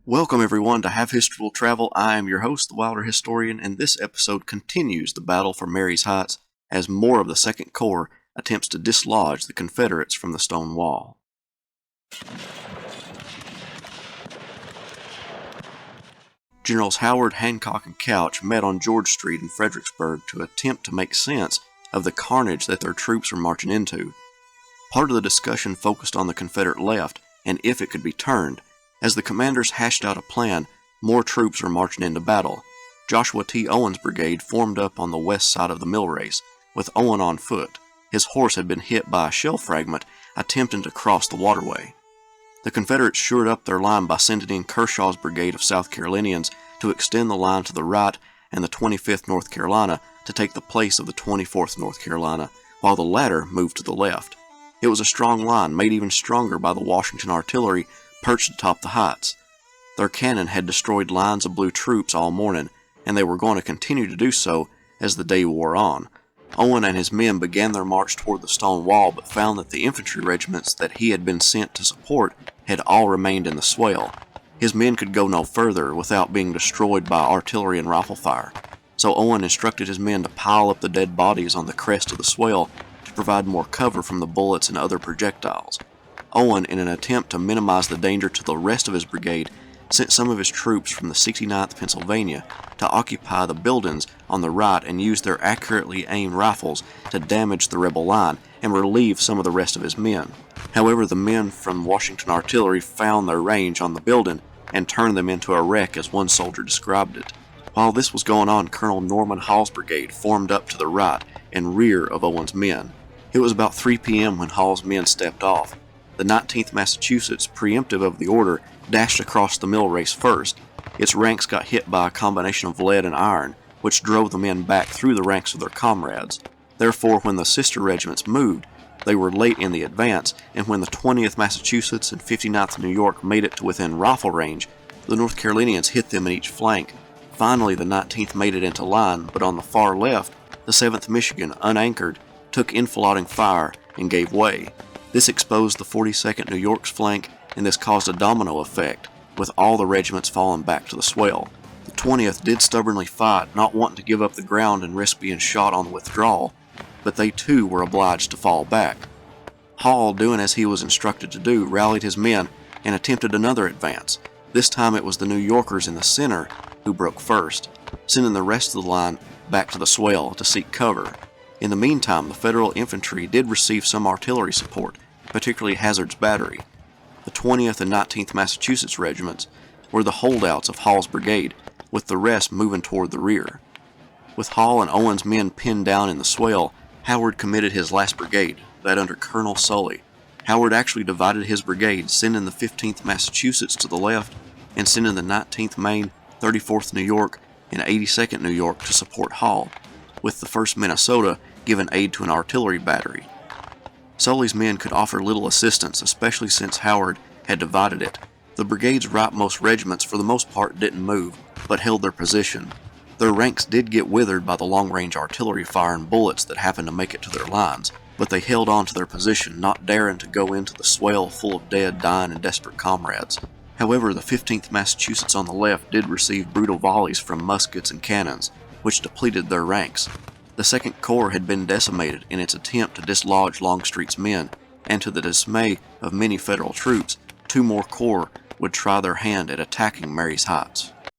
Welcome everyone to Have History Will Travel. I am your host, the Wilder Historian, and this episode continues the battle for Marye's Heights as more of the 2nd Corps attempts to dislodge the Confederates from the stone wall. Generals Howard, Hancock, and Couch met on George Street in Fredericksburg to attempt to make sense of the carnage that their troops were marching into. Part of the discussion focused on the Confederate left and if it could be turned. As the commanders hashed out a plan, more troops were marching into battle. Joshua T. Owen's brigade formed up on the west side of the mill race, with Owen on foot. His horse had been hit by a shell fragment attempting to cross the waterway. The Confederates shored up their line by sending in Kershaw's brigade of South Carolinians to extend the line to the right and the 25th North Carolina to take the place of the 24th North Carolina, while the latter moved to the left. It was a strong line, made even stronger by the Washington artillery perched atop the heights. Their cannon had destroyed lines of blue troops all morning, and they were going to continue to do so as the day wore on. Owen and his men began their march toward the stone wall, but found that the infantry regiments that he had been sent to support had all remained in the swale. His men could go no further without being destroyed by artillery and rifle fire, so Owen instructed his men to pile up the dead bodies on the crest of the swale to provide more cover from the bullets and other projectiles. Owen, in an attempt to minimize the danger to the rest of his brigade, sent some of his troops from the 69th Pennsylvania to occupy the buildings on the right and use their accurately aimed rifles to damage the rebel line and relieve some of the rest of his men. However, the men from Washington artillery found their range on the building and turned them into a wreck, as one soldier described it. While this was going on, Colonel Norman Hall's brigade formed up to the right and rear of Owen's men. It was about 3 p.m. when Hall's men stepped off. The 19th Massachusetts, preemptive of the order, dashed across the mill race first. Its ranks got hit by a combination of lead and iron, which drove the men back through the ranks of their comrades. Therefore, when the sister regiments moved, they were late in the advance, and when the 20th Massachusetts and 59th New York made it to within rifle range, the North Carolinians hit them in each flank. Finally, the 19th made it into line, but on the far left, the 7th Michigan, unanchored, took enfilade fire and gave way. This exposed the 42nd New York's flank, and this caused a domino effect, with all the regiments falling back to the swale. The 20th did stubbornly fight, not wanting to give up the ground and risk being shot on the withdrawal, but they too were obliged to fall back. Hall, doing as he was instructed to do, rallied his men and attempted another advance. This time it was the New Yorkers in the center who broke first, sending the rest of the line back to the swale to seek cover. In the meantime, the Federal infantry did receive some artillery support, particularly Hazard's battery. The 20th and 19th Massachusetts regiments were the holdouts of Hall's brigade, with the rest moving toward the rear. With Hall and Owen's men pinned down in the swale, Howard committed his last brigade, that under Colonel Sully. Howard actually divided his brigade, sending the 15th Massachusetts to the left and sending the 19th Maine, 34th New York, and 82nd New York to support Hall, with the 1st Minnesota giving aid to an artillery battery. Sully's men could offer little assistance, especially since Howard had divided it. The brigade's rightmost regiments for the most part didn't move, but held their position. Their ranks did get withered by the long-range artillery fire and bullets that happened to make it to their lines, but they held on to their position, not daring to go into the swale full of dead, dying, and desperate comrades. However, the 15th Massachusetts on the left did receive brutal volleys from muskets and cannons, which depleted their ranks. The 2nd Corps had been decimated in its attempt to dislodge Longstreet's men, and to the dismay of many Federal troops, 2 more corps would try their hand at attacking Marye's Heights.